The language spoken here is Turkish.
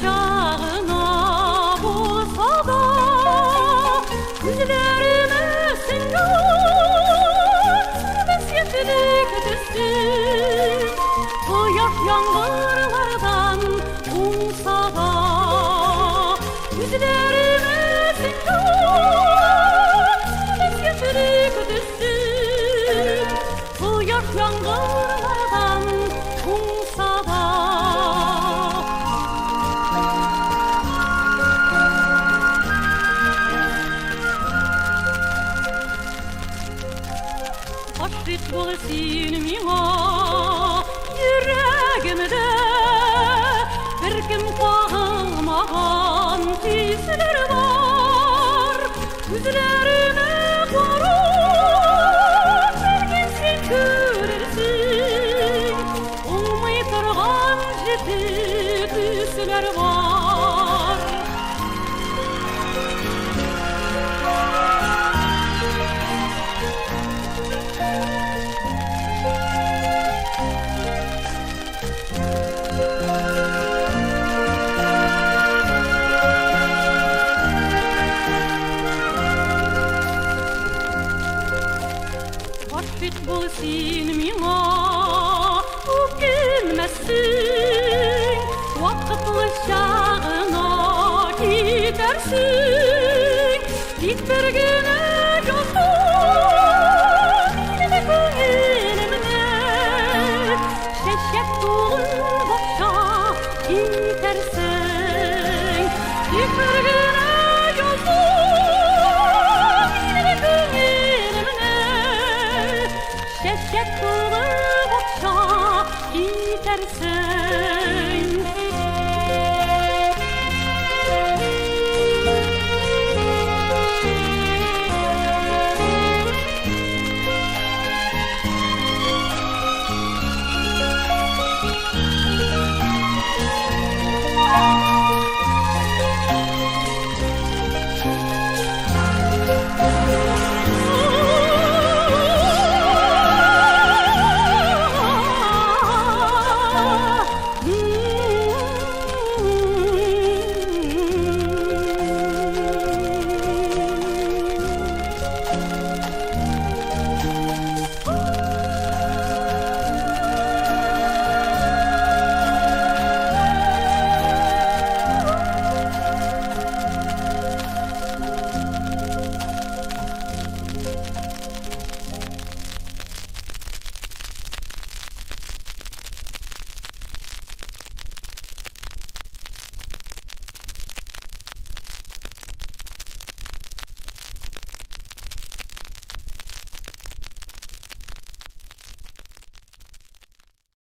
şağına bulsa da yüzlerime singan sürmez yetenek düşsün. Kıyak yağmurlardan umsa da yüzlerime singan sürmez yetenek düşsün. Kıyak yağmurlardan umsa da Hasret bulsun mina yüreğimde bir kim kağılmagan hisler var. Yüzlerime korup belgesin görürsün. Olmay turgan jeti düşler var. Hasret bulsun mina öpülmezsin. Vakıtlı şağına gidersin. Git bir güne yolun yine gönlümde. Şeşek dolu bakşa gidersin. Git bir güne yolun yine gönlümde. Şeşek dolu bakşa gidersin.